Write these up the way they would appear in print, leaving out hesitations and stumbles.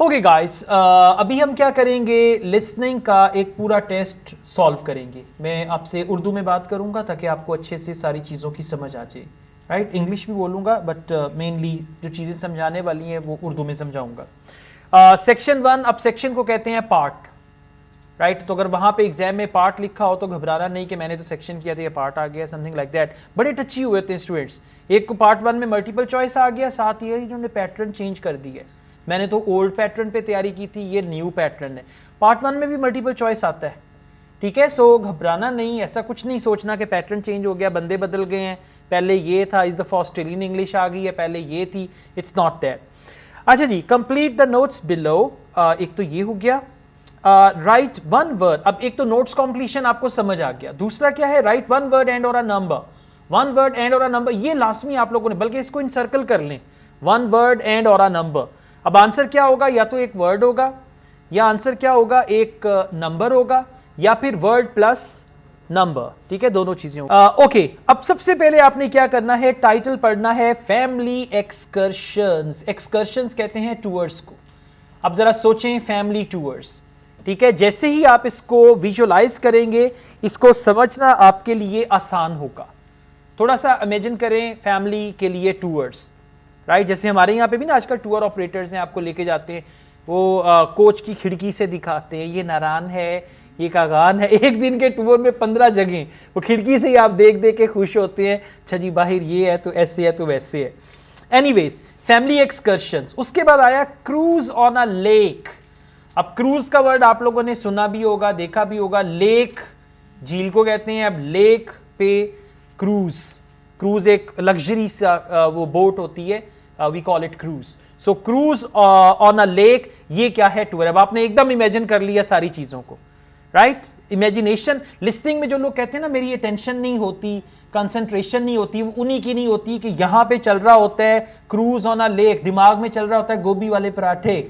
Okay guys, अभी हम क्या करेंगे, लिसनिंग का एक पूरा टेस्ट सॉल्व करेंगे। मैं आपसे उर्दू में बात करूंगा ताकि आपको अच्छे से सारी चीज़ों की समझ आ जाए। राइट, इंग्लिश भी बोलूँगा बट मेनली जो चीज़ें समझाने वाली हैं वो उर्दू में समझाऊंगा। सेक्शन 1, अब सेक्शन को कहते हैं पार्ट। राइट, तो अगर वहाँ पे एग्जाम में पार्ट लिखा हो तो घबराना नहीं कि मैंने तो सेक्शन किया था, ये पार्ट आ गया, समथिंग लाइक दैट। बड़े टची हुए थे स्टूडेंट्स। एक को पार्ट 1 में मल्टीपल चॉइस आ गया, साथ ही इन्होंने पैटर्न चेंज कर दी है। मैंने तो ओल्ड पैटर्न पे तैयारी की थी, ये न्यू पैटर्न है। पार्ट 1 में भी मल्टीपल चॉइस आता है, ठीक है। सो घबराना नहीं, ऐसा कुछ नहीं सोचना कि पैटर्न चेंज हो गया, बंदे बदल गए हैं, पहले ये था, इस दफ़ा ऑस्ट्रेलियन इंग्लिश आ गई है, पहले ये थी। It's not that. अच्छा जी, कंप्लीट द नोट्स बिलो। एक तो ये हो गया। Right one word. अब एक तो नोट्स कॉम्प्लीशन आपको समझ आ गया, दूसरा क्या है, राइट वन वर्ड एंड और a number. One word and और अ नंबर, ये लाजमी आप लोगों ने, बल्कि इसको इनसर्कल कर लें, वन वर्ड एंड और अ नंबर। अब आंसर क्या होगा, या तो एक वर्ड होगा, या आंसर क्या होगा, एक नंबर होगा, या फिर वर्ड प्लस नंबर, ठीक है, दोनों चीजें। ओके, अब सबसे पहले आपने क्या करना है, टाइटल पढ़ना है, फैमिली एक्सकर्शंस। एक्सकर्शंस कहते हैं टूर्स को। अब जरा सोचें, फैमिली टूर्स, ठीक है। जैसे ही आप इसको विजुअलाइज करेंगे, इसको समझना आपके लिए आसान होगा। थोड़ा सा इमेजिन करें फैमिली के लिए टूर्स, राइट। जैसे हमारे यहाँ पे भी ना आजकल टूर ऑपरेटर्स हैं, आपको लेके जाते हैं, वो कोच की खिड़की से दिखाते हैं, ये नारान है, ये कागान है। एक दिन के टूर में 15 जगह, वो खिड़की से ही आप देख देख के खुश होते हैं, अच्छा जी बाहर ये है तो ऐसे है तो वैसे है। Anyways, family excursions. उसके बाद आया क्रूज ऑन अ लेक। अब क्रूज का वर्ड आप लोगों ने सुना भी होगा, देखा भी होगा। लेक झील को कहते हैं, अब लेक पे क्रूज। क्रूज एक लग्जरी सा वो बोट होती है, we call it cruise. So cruise on a lake, ये क्या है, टूर। अब आपने एकदम इमेजिन कर लिया सारी चीजों को, राइट। इमेजिनेशन, लिस्निंग में जो लोग कहते हैं ना मेरी अटेंशन नहीं होती, कंसंट्रेशन नहीं होती, वो उन्हीं की नहीं होती कि यहां पे चल रहा होता है क्रूज ऑन अ लेक, दिमाग में चल रहा होता है गोभी वाले पराठे,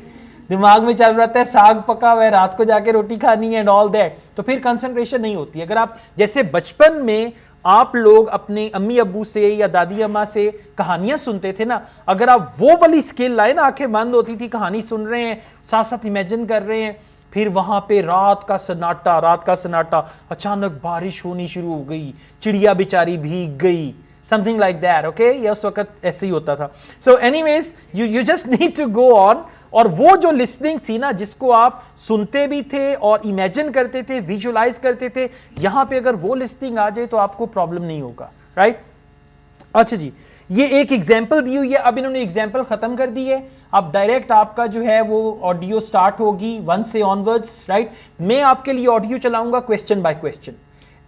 दिमाग में चल रहा है साग पका हुआ है, रात को जाके रोटी खानी है एंड ऑल दैट, तो फिर कंसंट्रेशन नहीं होती। अगर आप जैसे बचपन में आप लोग अपने अम्मी अब्बू से या दादी अम्मा से कहानियां सुनते थे ना, अगर आप वो वाली स्किल लाए ना, आंखें बंद होती थी, कहानी सुन रहे हैं, साथ साथ इमेजिन कर रहे हैं, फिर वहां पे रात का सन्नाटा, अचानक बारिश होनी शुरू हो गई, चिड़िया बेचारी भीग गई, समथिंग लाइक दैट। ओके, ये उस वक्त ऐसे ही होता था। So anyways, you just need to go on. और वो जो लिसनिंग थी ना, जिसको आप सुनते भी थे और इमेजिन करते थे, विजुअलाइज करते थे, यहां पे अगर वो लिसनिंग आ जाए तो आपको प्रॉब्लम नहीं होगा, राइट। अच्छा जी, ये एक एग्जाम्पल दी हुई है। अब इन्होंने एग्जाम्पल खत्म कर दी है, अब डायरेक्ट आपका जो है वो ऑडियो स्टार्ट होगी 1 से ऑनवर्ड्स, राइट। मैं आपके लिए ऑडियो चलाऊंगा question by question.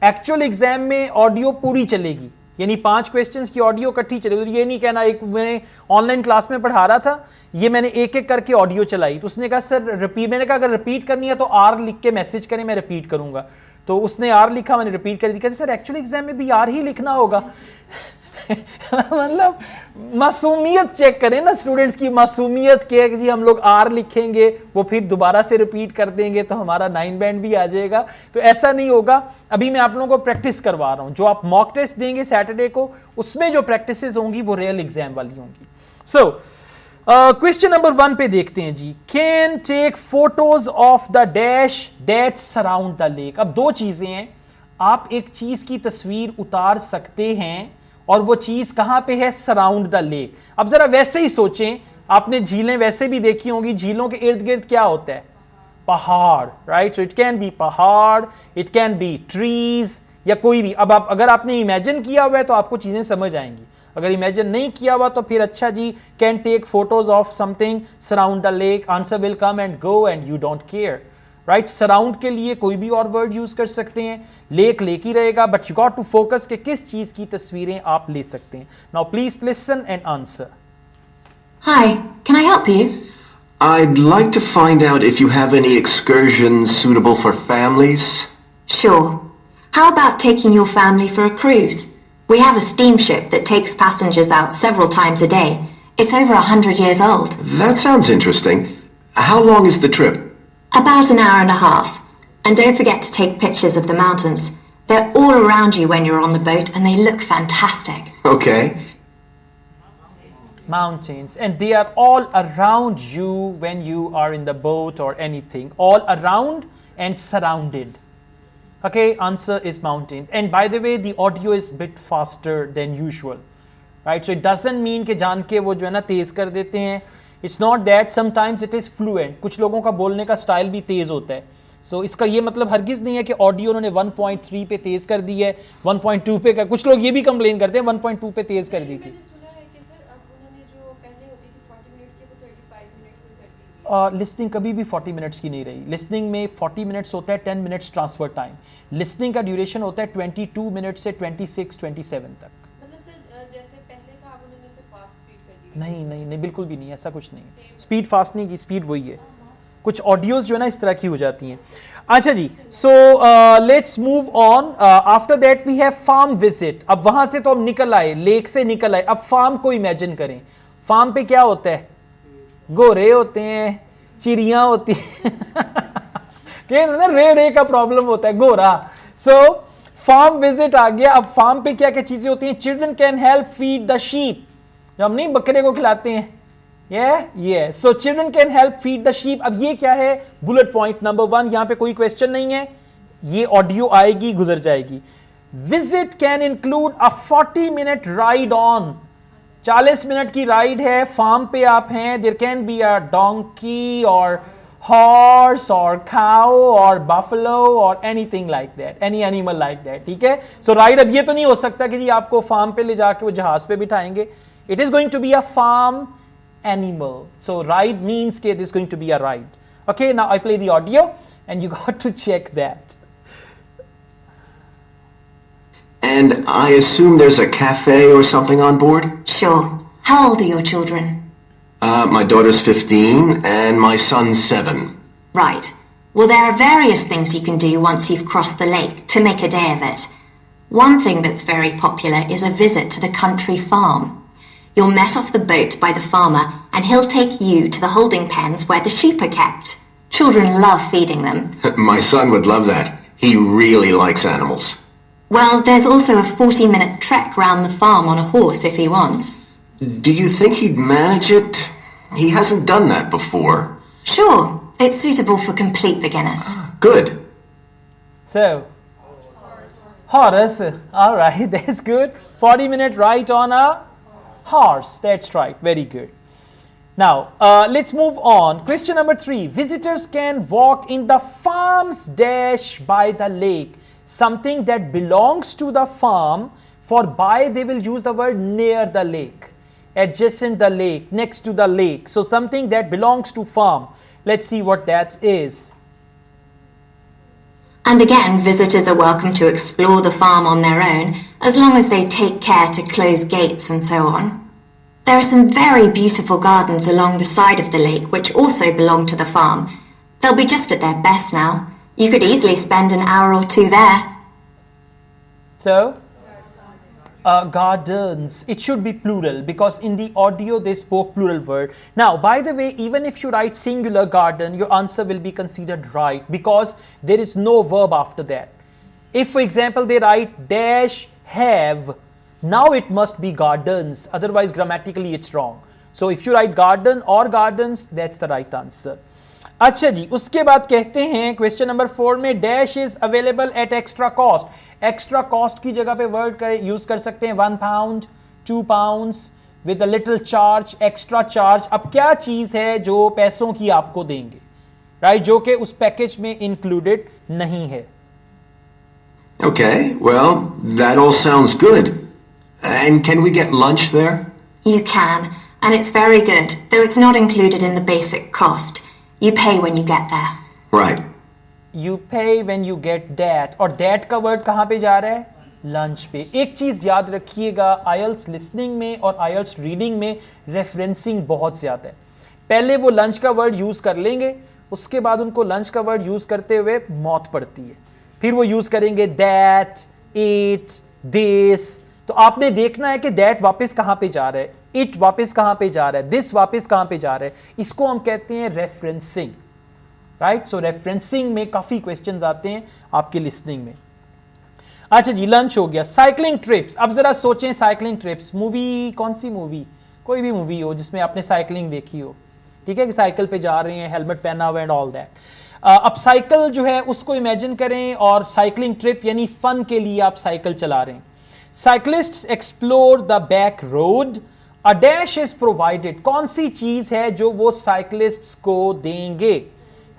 Actual exam में ऑडियो पूरी चलेगी, यानी 5 क्वेश्चंस की ऑडियो इकट्ठी चलेगी। ये नहीं कहना, एक मैंने ऑनलाइन क्लास में पढ़ा रहा था, ये मैंने एक एक करके ऑडियो चलाई, तो उसने कहा सर रिपीट, मैंने कहा अगर रिपीट करनी है तो आर लिख के मैसेज करें, मैं रिपीट करूंगा। तो उसने आर लिखा, मैंने रिपीट कर दिया। सर एक्चुअल एग्जाम में भी आर ही लिखना होगा। मतलब मासूमियत चेक करें ना, स्टूडेंट्स की मासूमियत के जी हम लोग आर लिखेंगे, वो फिर दोबारा से रिपीट कर देंगे तो हमारा 9 बैंड भी आ जाएगा। तो ऐसा नहीं होगा। अभी मैं आप लोगों को प्रैक्टिस करवा रहा हूं, जो आप मॉक टेस्ट देंगे सैटरडे को, उसमें जो प्रैक्टिसेस होंगी वो रियल एग्जाम वाली होंगी। सो क्वेश्चन नंबर 1 पे देखते हैं जी। Can take photos of the dash that surround the lake. अब 2 चीजें हैं, आप एक चीज की तस्वीर उतार सकते हैं और वो चीज कहां पे है, सराउंड द लेक। अब जरा वैसे ही सोचें, आपने झीलें वैसे भी देखी होंगी, झीलों के इर्द गिर्द क्या होता है, पहाड़, right. So it can be पहाड़, इट कैन बी ट्रीज, या कोई भी। अब आप अगर आपने इमेजिन किया हुआ है तो आपको चीजें समझ आएंगी, अगर इमेजिन नहीं किया हुआ तो फिर अच्छा जी, can take photos of something surround the lake, answer will come and go and you don't care, right. Surround के लिए कोई भी और वर्ड यूज कर सकते हैं, लेक लेक ही रहेगा, but you got to focus कि किस चीज की तस्वीरें आप ले सकते हैं। Now please listen and answer. Hi, can I help you? I'd like to find out if you have any excursions suitable for families. Sure. How about taking your family for a cruise? We have a steamship that takes passengers out several times a day. It's over 100 years old. That sounds interesting. How long is the trip? About an hour and a half. And don't forget to take pictures of the mountains. They're all around you when you're on the boat and they look fantastic. Okay. Mountains, and they are all around you when you are in the boat or anything, all around and surrounded. Okay, answer is mountains. And by the way, the audio is bit faster than usual, right? So it doesn't mean कि जान के वो जो है ना तेज कर देते हैं. It's not that. Sometimes it is fluent. कुछ लोगों का बोलने का स्टाइल भी तेज होता है. So इसका ये मतलब हरगिज नहीं है कि ऑडियो उन्होंने 1.3 पे तेज कर दी है, 1.2 पे कर. कुछ लोग ये भी कंप्लेन करते हैं 1.2 पे तेज कर दी थी. लिसनिंग कभी भी 40 मिनट्स की नहीं रही. लिसनिंग में 40 मिनट्स होता है, 10 मिनट्स ट्रांसफर टाइम. लिसनिंग का ड्यूरेशन होता है 22 मिनट से 26-27 तक. मतलब सर जैसे पहले का आप उन्होंने उसे फास्ट स्पीड कर दी. नहीं नहीं नहीं, बिल्कुल भी नहीं, ऐसा कुछ नहीं है. स्पीड फास्ट नहीं की, स्पीड वही है. कुछ ऑडियोज जो है ना इस तरह की हो जाती हैं. अच्छा जी, so let's move on. After that we have farm visit. अब वहां से तो हम निकल आए, लेक से निकल आए. अब फार्म को इमेजिन करें. फार्म पे क्या होता है? गोरे होते हैं, चिड़ियां होती हैं. रे का प्रॉब्लम होता है, गोरा. सो फार्म विजिट आ गया. अब फार्म पे क्या क्या चीजें होती हैं? Children can help feed the sheep. जो हम नहीं बकरे को खिलाते हैं, ये so children can help feed the sheep. अब ये क्या है? Bullet point number 1. यहां पे कोई क्वेश्चन नहीं है, ये ऑडियो आएगी गुजर जाएगी. Visit can include a 40-minute ride on. 40 minute की राइड है, फार्म पे आप हैं. There can be a donkey और हॉर्स और काउ और बफलो और anything like that, any animal like that. ठीक है, सो राइड. अब ये तो नहीं हो सकता कि जी आपको फार्म पे ले जाके वो जहाज पे बिठाएंगे. It is going to be a farm animal. So ride means that this is going to be a ride. Okay, now I play the audio and you got to check that. And I assume there's a cafe or something on board? Sure. How old are your children? My daughter's 15 and my son's 7. Right. Well, there are various things you can do once you've crossed the lake to make a day of it. One thing that's very popular is a visit to the country farm. You'll met off the boat by the farmer and he'll take you to the holding pens where the sheep are kept. Children love feeding them. My son would love that. He really likes animals. Well, there's also a 40-minute trek round the farm on a horse if he wants. Do you think he'd manage it? He hasn't done that before. Sure. It's suitable for complete beginners. Good. So, horse. All right, that's good. 40-minute ride on a horse. That's right. Very good. Now, let's move on. Question number 3. Visitors can walk in the farm's dash by the lake. Something that belongs to the farm. For by, they will use the word near the lake, adjacent the lake, next to the lake. So something that belongs to farm. Let's see what that is. And again, visitors are welcome to explore the farm on their own, as long as they take care to close gates and so on. There are some very beautiful gardens along the side of the lake which also belong to the farm. They'll be just at their best now. You could easily spend an hour or 2 there. So, gardens, it should be plural because in the audio they spoke plural word. Now, by the way, even if you write singular garden, your answer will be considered right because there is no verb after that. If, for example, they write dash have, now it must be gardens, otherwise grammatically it's wrong. So, if you write garden or gardens, that's the right answer. अच्छा जी, उसके बाद कहते हैं question number 4 में dash is available at extra cost. Extra cost की जगह पे word use कर सकते हैं 1 pound, 2 pounds with a little charge, extra charge. अब क्या चीज है जो पैसों की आपको देंगे, राइट, जो कि उस पैकेज में इंक्लूडेड नहीं है. Okay, well, that all sounds good. And can we get lunch there? You can, and it's very good, though it's not included in the basic cost. You pay when you get there. Right. You pay when you get that. और that का word कहाँ पे जा रहा है? Lunch पे. एक चीज याद रखिएगा, आईएलटीएस लिसनिंग में और आईएलटीएस रीडिंग में रेफरेंसिंग बहुत ज्यादा है. पहले वो लंच का वर्ड यूज कर लेंगे, उसके बाद उनको लंच का वर्ड यूज करते हुए मौत पड़ती है. फिर वो यूज करेंगे दैट, इट, दिस. तो आपने देखना है कि दैट वापस कहां पे जा रहा है, इट वापस कहां पे जा रहा है, दिस वापस कहां पे जा रहा है. इसको हम कहते हैं रेफरेंसिंग, राइट. सो रेफरेंसिंग में काफी क्वेश्चंस आते हैं आपके लिसनिंग में. अच्छा जी, लंच हो गया. Cycling trips. अब जरा सोचें, साइकिलिंग ट्रिप्स मूवी, कौन सी मूवी? कोई भी मूवी हो जिसमें आपने साइकिलिंग देखी हो, ठीक है, कि साइकिल पे जा रहे हैं, हेलमेट पहना हुआ एंड ऑल दैट। अब साइकिल जो है उसको इमेजिन करें और साइकिलिंग ट्रिप यानी फन के लिए आप साइकिल चला रहे हैं। Cyclists explore the back road, a dash is provided. कौन सी चीज है जो वो साइकिलिस्ट्स को देंगे?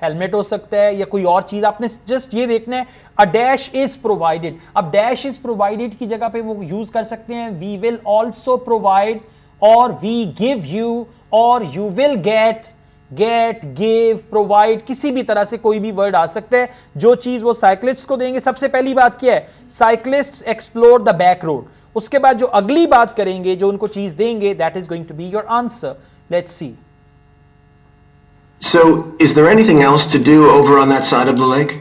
हेलमेट हो सकता है या कोई और चीज, आपने जस्ट ये देखना है अ डैश इज प्रोवाइडेड। अब डैश इज प्रोवाइडेड की जगह पे वो यूज कर सकते हैं वी विल ऑल्सो प्रोवाइड, और वी गिव यू, और you will get, give, provide, किसी भी तरह से कोई भी वर्ड आ सकता है जो चीज वो साइकिलिस्ट्स को देंगे। सबसे पहली बात क्या है? Cyclists explore the back road. उसके बाद जो अगली बात करेंगे, जो उनको चीज देंगे, that is going to be your answer. Let's see. So, is there anything else to do over on that side of the lake?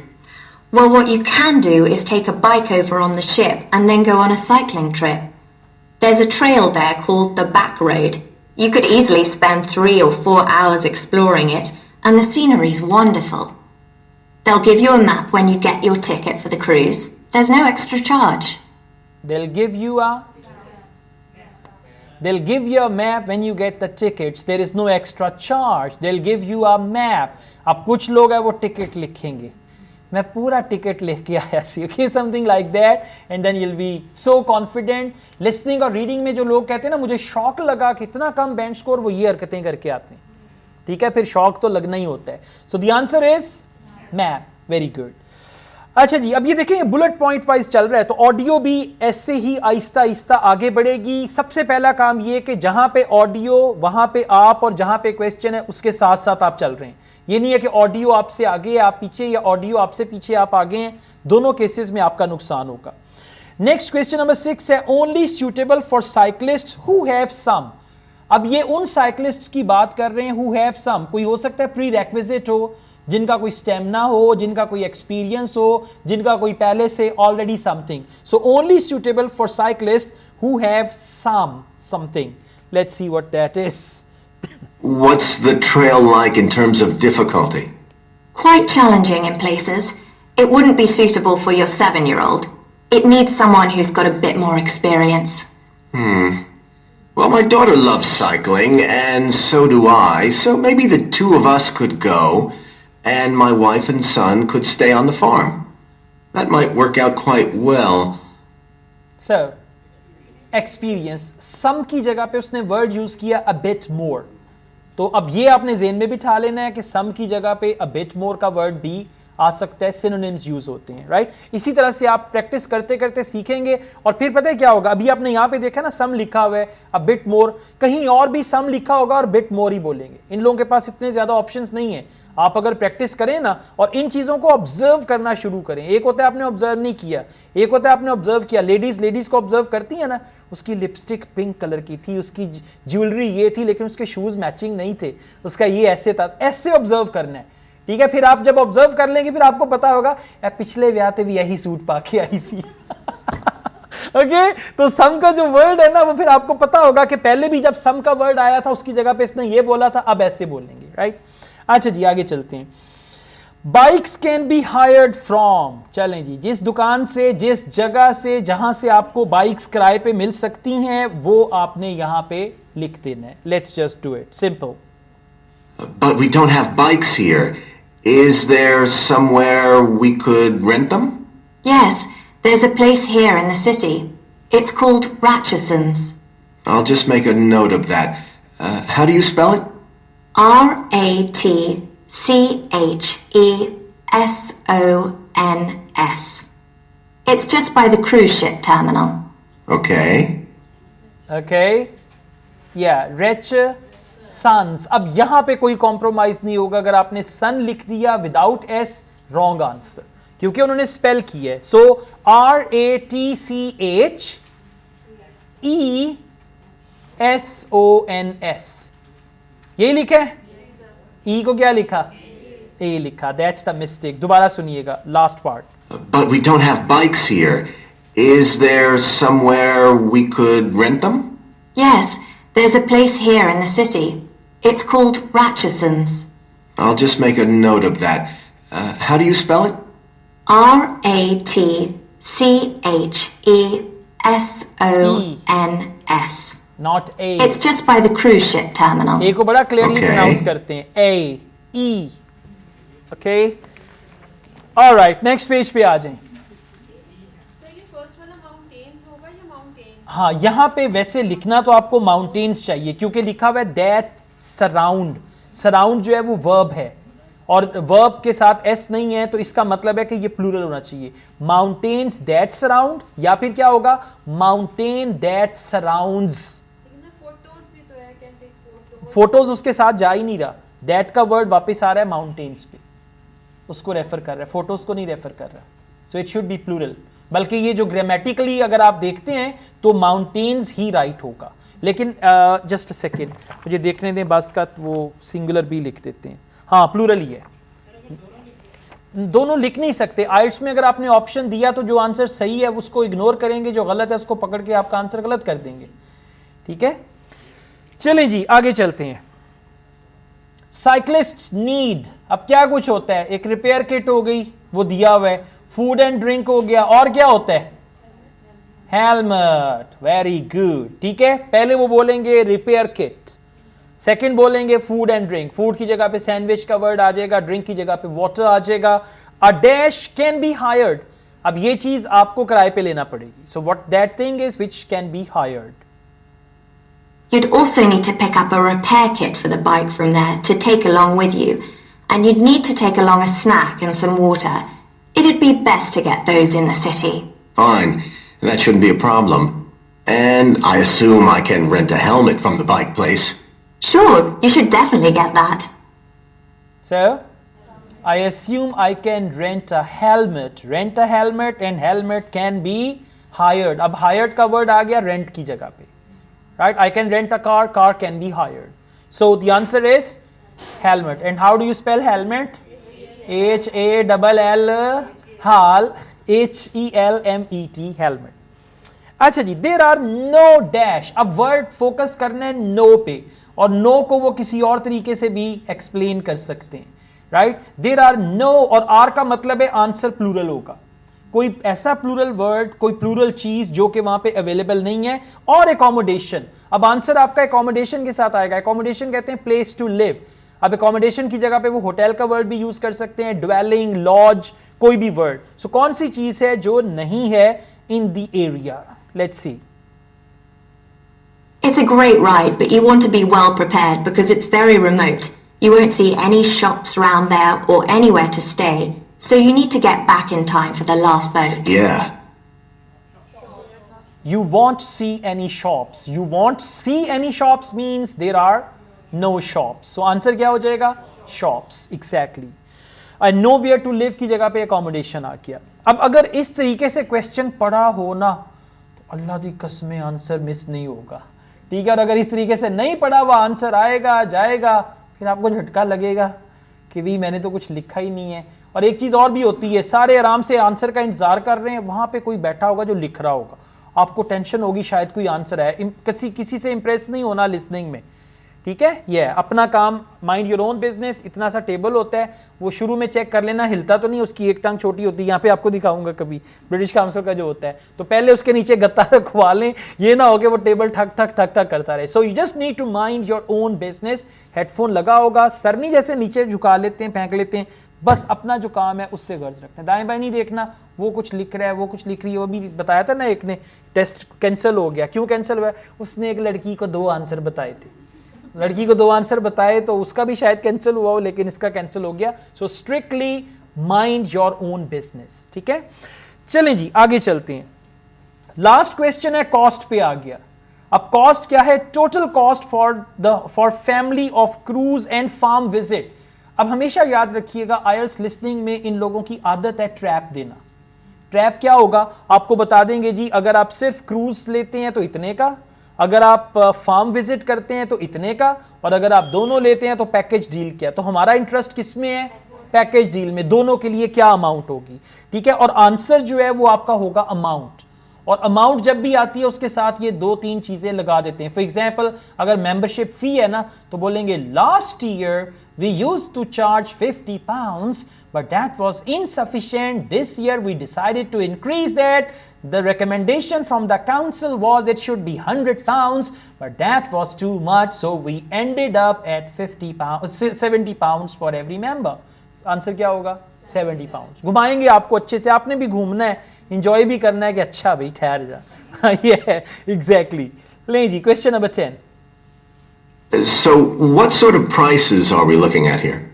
Well, what you can do is take a bike over on the ship and then go on a cycling trip. There's a trail there called the Back Road. You could easily spend 3 or 4 hours exploring it, and the scenery's wonderful. They'll give you a map when you get your ticket for the cruise. There's no extra charge. They'll give you a map when you get the tickets. There is no extra charge. They'll give you a map. अब कुछ लोग हैं वो ticket लिखेंगे, मैं पूरा ticket लिख के आया सी, okay, something like that, and then you will be so confident. Listening और रीडिंग में जो लोग कहते हैं ना मुझे शौक लगा कि इतना कम बेंच स्कोर, वो ये हरकतें करके आते हैं, ठीक है, फिर शौक तो लगना ही होता है। So the answer is map. Very good. अच्छा जी, अब ये देखें बुलेट पॉइंट वाइज चल रहा है, तो ऑडियो भी ऐसे ही आहिस्ता आहिस्ता आगे बढ़ेगी। सबसे पहला काम ये कि जहां पे ऑडियो वहां पे आप, और जहां पे क्वेश्चन है उसके साथ साथ आप चल रहे हैं। ये नहीं है कि ऑडियो आपसे आगे आप पीछे या ऑडियो आपसे पीछे आप आगे हैं, दोनों केसेस में आपका नुकसान होगा। नेक्स्ट क्वेश्चन नंबर 6 है only suitable for cyclist who have some. अब ये उन साइक्लिस्ट की बात कर रहे हैं हु हैव सम। कोई हो सकता है प्री रेक्विजिट हो, जिनका कोई स्टेमिना हो, जिनका कोई एक्सपीरियंस हो, जिनका कोई पहले से already something. So only suitable for cyclist who have something. Let's see what that is. What's the trail like in terms of difficulty? Quite challenging in places. It wouldn't be suitable for your 7-year-old. It needs someone who's got a bit more experience. Well, my daughter loves cycling, and so do I, so maybe the two of us could go, and my wife and son could stay on the farm. That might work out quite well. So, experience. Some की जगह पे उसने word use किया a bit more. तो अब ये आपने ज़हन में बिठा लेना है कि सम की जगह पे a bit more का वर्ड भी आ सकता है, सिनोनिम्स यूज होते हैं, राइट। इसी तरह से आप प्रैक्टिस करते करते सीखेंगे, और फिर पता है क्या होगा, अभी आपने यहां पे देखा ना सम लिखा हुआ है, a bit more, कहीं और भी सम लिखा होगा और bit more ही बोलेंगे। इन लोगों के पास इतने ज्यादा ऑप्शंस नहीं है। आप अगर प्रैक्टिस करें ना और इन चीजों को ऑब्जर्व करना शुरू करें, एक होता है आपने ऑब्जर्व नहीं किया, एक होता है आपने ऑब्जर्व किया। लेडीज को ऑब्जर्व करती है ना, उसकी लिपस्टिक पिंक कलर की थी, उसकी ज्वेलरी ये थी, लेकिन उसके शूज मैचिंग नहीं थे, उसका ये ऐसे था, ऐसे ऑब्जर्व करना है, ठीक है। फिर आप जब ऑब्जर्व कर लेंगे फिर आपको पता होगा पिछले ब्याह ते भी यही सूट पाके आई सी। ओके, तो सम का जो वर्ड है ना वो फिर आपको पता होगा कि पहले भी जब सम का वर्ड आया था उसकी जगह पे इसने ये बोला था, अब ऐसे बोलेंगे, राइट। अच्छा जी, आगे चलते हैं। Bikes can be hired from. चलें जी, जिस दुकान से, जिस जगह से, जहां से आपको बाइक्स किराए पे मिल सकती हैं वो आपने यहां पे लिख देना है। Let's just do it, simple. But we don't have bikes here. Is there somewhere we could rent them? Yes, there's a place here in the city. It's called Ratcheson's. I'll just make a note of that. How do you spell it? Ratchesons. It's just by the cruise ship terminal. Okay. Okay. Yeah, Ratcheson's. अब यहां पे कोई compromise नहीं होगा। अगर आपने सन लिख दिया विदाउट एस, रॉन्ग आंसर, क्योंकि उन्होंने स्पेल किया है। सो RATCHESONS, यही लिखा है। ई को क्या लिखा? ए लिखा। That's the mistake. दोबारा सुनिएगा last part. But we don't have bikes here. Is there somewhere we could rent them? Yes, there's a place here in the city. It's called Ratcheson's. I'll just make a note of that. How do you spell it? RATCHESONS. Not a. It's just by the cruise ship terminal. ए को बड़ा clearly Okay. Pronounce करते हैं, ए ई। Okay, alright, next page पे आ जाएं। Sir ये first वाला mountains होगा या माउंटेन? हाँ, यहां पे वैसे लिखना तो आपको माउंटेन्स चाहिए क्योंकि लिखा हुआ है दैट सराउंड। सराउंड जो है वो वर्ब है और वर्ब के साथ एस नहीं है, तो इसका मतलब है कि ये प्लूरल होना चाहिए। माउंटेन्स दैट सराउंड, या फिर क्या होगा, माउंटेन दैट सराउंड्स। लेकिन सर फोटोज भी तो है, कैन टेक फोटोज। फोटोज उसके साथ जा ही नहीं रहा, दैट का वर्ड वापस आ रहा है माउंटेन्स पे, उसको रेफर कर रहा है, फोटोज को नहीं रेफर कर रहा। So it should be plural. बल्कि ये जो ग्रामेटिकली अगर आप देखते हैं तो माउंटेन्स ही राइट होगा, लेकिन जस्ट अ सेकेंड मुझे देखने दें, बास का वो सिंगुलर भी लिख देते हैं। हाँ, प्लूरल ही है, दोनों लिख नहीं सकते। आइल्स में अगर आपने ऑप्शन दिया तो जो आंसर सही है उसको इग्नोर करेंगे, जो गलत है उसको पकड़ के आपका आंसर गलत कर देंगे। ठीक है, चलें जी आगे चलते हैं। साइक्लिस्ट नीड, अब क्या कुछ होता है, एक रिपेयर किट हो गई, वो दिया हुआ है, फूड एंड ड्रिंक हो गया, और क्या होता है, हेलमेट। वेरी गुड, ठीक है। पहले वो बोलेंगे रिपेयर किट, सेकंड बोलेंगे फूड एंड ड्रिंक, फूड की जगह पे सैंडविच का वर्ड आ जाएगा, ड्रिंक की जगह पे वाटर आ जाएगा। A dash can be hired, अब ये चीज आपको किराए पे लेना पड़ेगी। So what that thing is which can be hired. You'd also need to pick up a repair kit for the bike from there to take along with you, and you'd need to take along a snack and some water. It'd be best to get those in the city. Fine. That shouldn't be a problem. And I assume I can rent a helmet from the bike place. Sure, you should definitely get that. So, I assume I can rent a helmet. Rent a helmet and helmet can be hired. अब hired का word आ गया rent की जगह पे. Right? I can rent a car, car can be hired. So the answer is helmet. And how do you spell helmet? H-A-L-L, HAL, H-E-L-M-E-T, helmet. अच्छा जी, there are no dash. अब word focus करना है no पे, और no को वो किसी और तरीके से भी explain कर सकते हैं, right? There are no, और R का मतलब है आंसर प्लूरल होगा। कोई ऐसा प्लूरल वर्ड, कोई प्लूरल चीज जो कि वहां पे अवेलेबल नहीं है। और एकोमोडेशन, अब आंसर आपका एकोमोडेशन के साथ आएगा। एकोमोडेशन कहते हैं प्लेस टू लिव। अब एकोमोडेशन की जगह पे वो होटल का वर्ड भी यूज कर सकते हैं, ड्वेलिंग, लॉज, कोई भी वर्ड। सो कौन सी चीज है जो नहीं है in the area? Let's see. It's a great ride, but you want to be well prepared because it's very remote. You won't see any shops round there or anywhere to stay, so you need to get back in time for the last boat. Yeah. You won't see any shops. You won't see any shops means there are no shops. So answer क्या हो जाएगा? Shops, exactly. And nowhere to live की जगह पे accommodation आ गया। अब अगर इस तरीके से क्वेश्चन पढ़ा हो ना, तो अल्लाह दी कसमें आंसर मिस नहीं होगा, ठीक है। और अगर इस तरीके से नहीं पढ़ा हुआ आंसर आएगा जाएगा, फिर आपको झटका लगेगा कि भी मैंने तो कुछ लिखा ही नहीं है। और एक चीज और भी होती है, सारे आराम से आंसर का इंतजार कर रहे हैं, वहां पे कोई बैठा होगा जो लिख रहा होगा, आपको टेंशन होगी शायद कोई आंसर है। किसी से इंप्रेस नहीं होना लिसनिंग में, ठीक है। ये अपना काम, माइंड योर ओन बिजनेस। इतना सा टेबल होता है, वो शुरू में चेक कर लेना हिलता तो नहीं, उसकी एक टांग छोटी होती है, यहाँ पे आपको दिखाऊंगा कभी ब्रिटिश काउंसिल का जो होता है, तो पहले उसके नीचे गत्ता रखवा लें, ये ना हो कि वो टेबल ठक ठक ठक ठक करता रहे। So you just need to mind your own business. Headphone लगा होगा, सरनी जैसे नीचे झुका लेते हैं, फेंक लेते हैं, बस अपना जो काम है उससे गर्ज रखना, दाएं बाएं नहीं देखना, वो कुछ लिख रहा है, वो कुछ लिख रही है। वो भी बताया था ना, एक ने टेस्ट कैंसिल हो गया। क्यों कैंसिल हुआ? उसने एक लड़की को 2 आंसर बताए थे, लड़की को 2 आंसर बताए तो उसका भी शायद कैंसिल हुआ हो, लेकिन इसका कैंसिल हो गया। So strictly mind your own business, ठीक है। चलें जी आगे चलते हैं। लास्ट क्वेश्चन है, कॉस्ट पे आ गया। अब कॉस्ट क्या है? Total cost for family of cruise and farm visit. अब हमेशा याद रखिएगा, आईएलटीएस लिसनिंग में इन लोगों की आदत है ट्रैप देना। ट्रैप क्या होगा आपको बता देंगे जी, अगर आप सिर्फ क्रूज लेते हैं तो इतने का, अगर आप फार्म विजिट करते हैं तो इतने का, और अगर आप दोनों लेते हैं तो पैकेज डील क्या। तो हमारा इंटरेस्ट किस में है? पैकेज डील में। दोनों के लिए क्या अमाउंट होगी, ठीक है। और आंसर जो है वो आपका होगा अमाउंट। और अमाउंट जब भी आती है उसके साथ ये 2-3 चीजें लगा देते हैं। फॉर एग्जाम्पल, अगर मेंबरशिप फी है ना, तो बोलेंगे last year we used to charge £50 but that was insufficient. This year we decided to increase that The recommendation from the council was it should be 100 pounds, but that was too much, so we ended up at 50 pounds, 70 pounds for every member. Answer क्या होगा? 70 pounds. घुमाएंगे आपको अच्छे से, आपने भी घूमना है, enjoy भी करना है कि अच्छा भाई ठहर जा. Yeah, exactly. लें जी, question number 10. So, what sort of prices are we looking at here?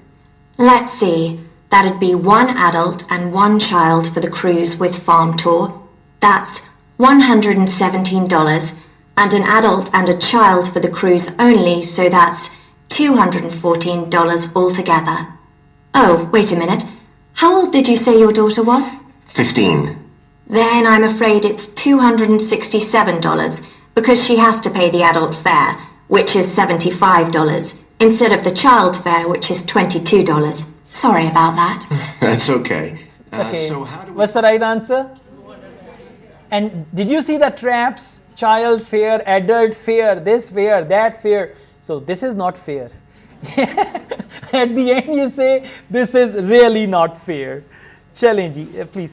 Let's see. That'd be one adult and one child for the cruise with farm tour. That's $117. And an adult and a child for the cruise only, so that's $214 altogether. Oh, wait a minute. How old did you say your daughter was? 15. Then I'm afraid it's $267 because she has to pay the adult fare, which is $75, instead of the child fare, which is $22. Sorry about that. That's okay. Okay. So how do we... What's the right answer? And did you see the traps? Child fare, adult fare, this fare, that fare. So this is not fair. At the end you say this is really not fair. चलें जी, please.